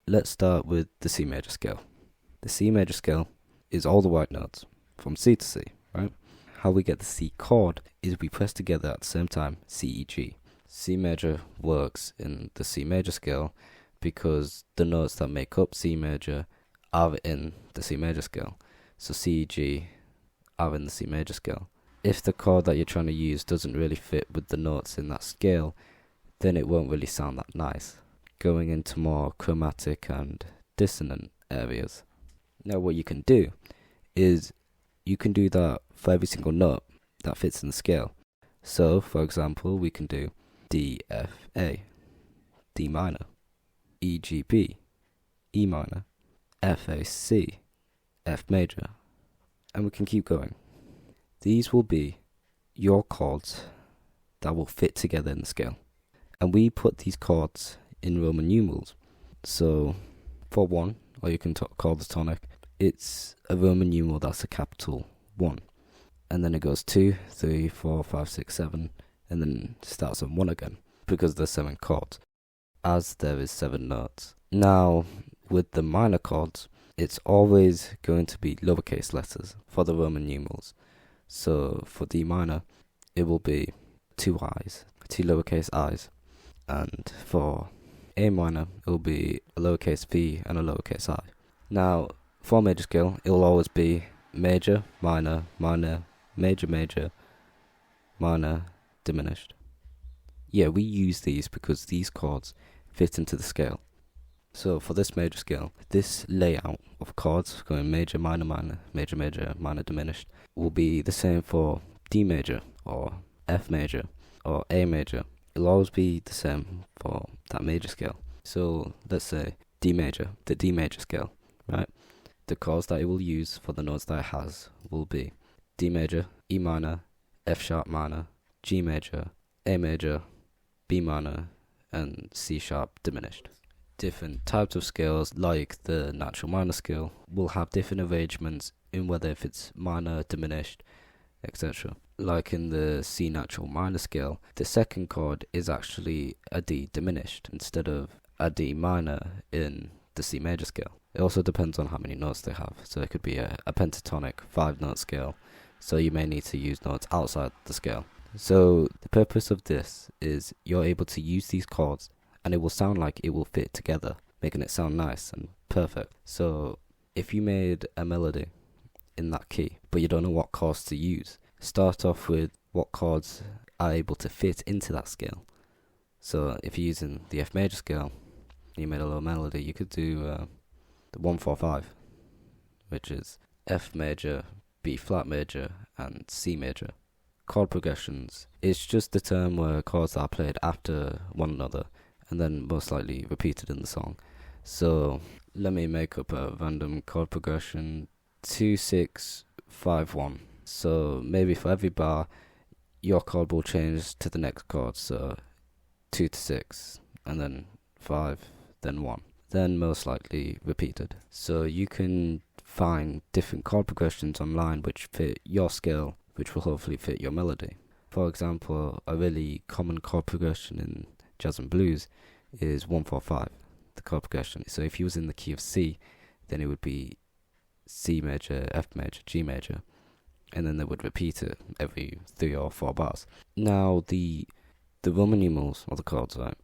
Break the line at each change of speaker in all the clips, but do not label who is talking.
let's start with the C major scale. The C major scale is all the white notes from C to C, right? How we get the C chord is we press together at the same time C, E, G. C major works in the C major scale because the notes that make up C major are in the C major scale. So C, E, G are in the C major scale. If the chord that you're trying to use doesn't really fit with the notes in that scale, then it won't really sound that nice, going into more chromatic and dissonant areas. Now what you can do is you can do that for every single note that fits in the scale. So, for example, we can do D, F, A, D minor, E, G, B, E minor, F, A, C, F major, and we can keep going. These will be your chords that will fit together in the scale. And we put these chords in Roman numerals. So, for 1, or you can call the tonic, it's a Roman numeral that's a capital 1. And then it goes 2, 3, 4, 5, 6, 7, and then starts on 1 again, because there's 7 chords, as there is 7 notes. Now, with the minor chords, it's always going to be lowercase letters for the Roman numerals. So, for D minor, it will be 2 I's, 2 lowercase i's. And for A minor, it will be a lowercase v and a lowercase I. Now, for major scale, it will always be major, minor, minor, major, major, minor, diminished. Yeah, we use these because these chords fit into the scale. So for this major scale, this layout of chords going major, minor, minor, major, major, minor, diminished will be the same for D major or F major or A major. It'll always be the same for that major scale. So let's say D major, the D major scale, right? The chords that it will use for the notes that it has will be D major, E minor, F sharp minor, G major, A major, B minor, and C sharp diminished. Different types of scales, like the natural minor scale, will have different arrangements in whether if it's minor, diminished, etc. Like in the C natural minor scale, the second chord is actually a D diminished instead of a D minor in the C major scale. It also depends on how many notes they have. So it could be a pentatonic 5-note scale, so you may need to use notes outside the scale. So the purpose of this is you're able to use these chords and it will sound like it will fit together, making it sound nice and perfect. So if you made a melody in that key, but you don't know what chords to use, start off with what chords are able to fit into that scale. So if you're using the F major scale, you made a little melody, you could do the 1-4-5, which is F major, B flat major, and C major. Chord progressions, it's just the term where chords are played after one another and then most likely repeated in the song. So let me make up a random chord progression, 2, 6, 5, 1. So maybe for every bar, your chord will change to the next chord. So 2 to 6, and then 5, then 1. Then most likely repeated. So you can find different chord progressions online which fit your scale, which will hopefully fit your melody. For example, a really common chord progression in jazz and blues is 1-4-5, the chord progression. So if you was in the key of C, then it would be C major, F major, G major, and then they would repeat it every 3 or 4 bars. Now the Roman numerals, or the chords, right,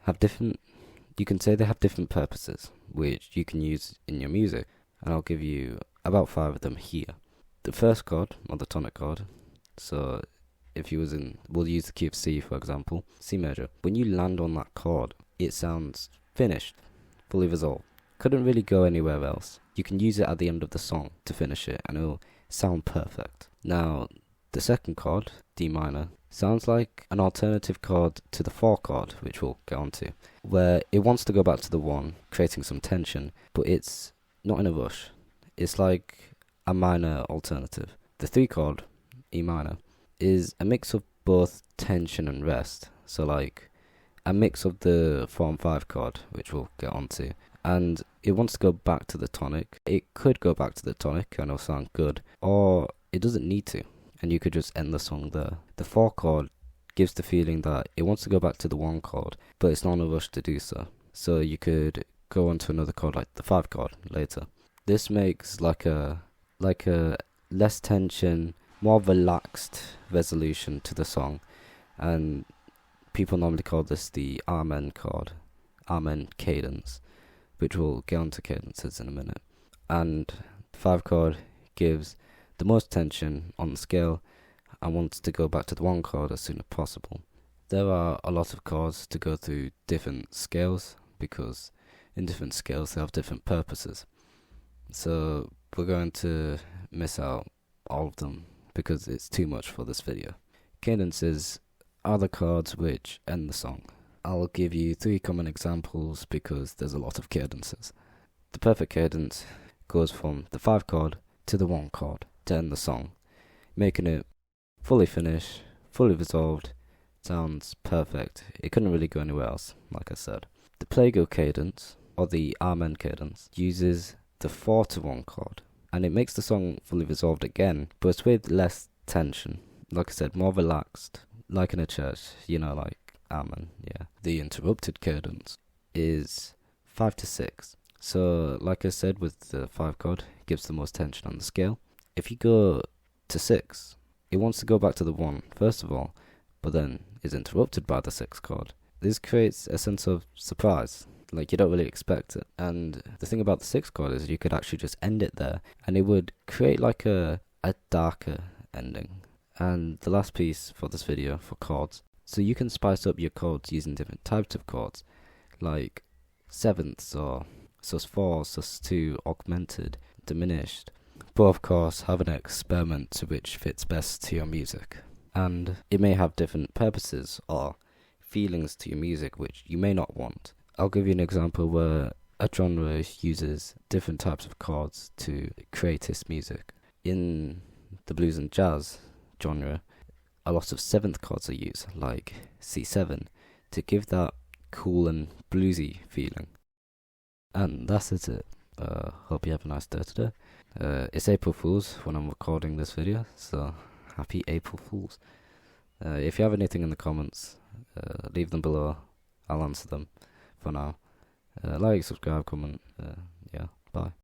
have different, you can say they have different purposes, which you can use in your music, and I'll give you about 5 of them here. The first chord, or the tonic chord, so if you was in, we'll use the key of C for example, C major. When you land on that chord, it sounds finished, fully resolved. Couldn't really go anywhere else. You can use it at the end of the song to finish it, and it'll sound perfect. Now, the second chord, D minor, sounds like an alternative chord to the 4 chord, which we'll get onto, where it wants to go back to the 1, creating some tension, but it's not in a rush. It's like a minor alternative. The 3 chord, E minor, is a mix of both tension and rest. So like a mix of the 4 and 5 chord, which we'll get onto, and it wants to go back to the tonic. It could go back to the tonic and it'll sound good, or it doesn't need to, and you could just end the song there. The 4 chord gives the feeling that it wants to go back to the 1 chord, but it's not in a rush to do so. So you could go on to another chord like the 5 chord later. This makes like a less tension, more relaxed resolution to the song, and people normally call this the Amen chord, Amen cadence, which we'll get onto cadences in a minute. And the 5 chord gives the most tension on the scale and wants to go back to the 1 chord as soon as possible. There are a lot of chords to go through different scales, because in different scales they have different purposes. So we're going to miss out all of them because it's too much for this video. Cadences are the chords which end the song. I'll give you 3 common examples because there's a lot of cadences. The perfect cadence goes from the 5 chord to the 1 chord to end the song, making it fully finished, fully resolved. Sounds perfect. It couldn't really go anywhere else, like I said. The Plago cadence, or the Amen cadence, uses the 4 to 1 chord, and it makes the song fully resolved again, but it's with less tension. Like I said, more relaxed, like in a church, like Amen, yeah. The interrupted cadence is 5 to 6. So, like I said, with the 5 chord, it gives the most tension on the scale. If you go to 6, it wants to go back to the 1, first of all, but then is interrupted by the 6 chord. This creates a sense of surprise, like you don't really expect it. And the thing about the 6 chord is you could actually just end it there, and it would create like a darker ending. And the last piece for this video, for chords, so you can spice up your chords using different types of chords, like sevenths or sus4, sus2, augmented, diminished. But of course, have an experiment to which fits best to your music. And it may have different purposes or feelings to your music which you may not want. I'll give you an example where a genre uses different types of chords to create its music. In the blues and jazz genre, a lot of 7th chords are used, like C7, to give that cool and bluesy feeling. And that's it. Hope you have a nice day today. It's April Fool's when I'm recording this video, so happy April Fools. If you have anything in the comments, leave them below. I'll answer them for now. Like, subscribe, comment. Yeah, bye.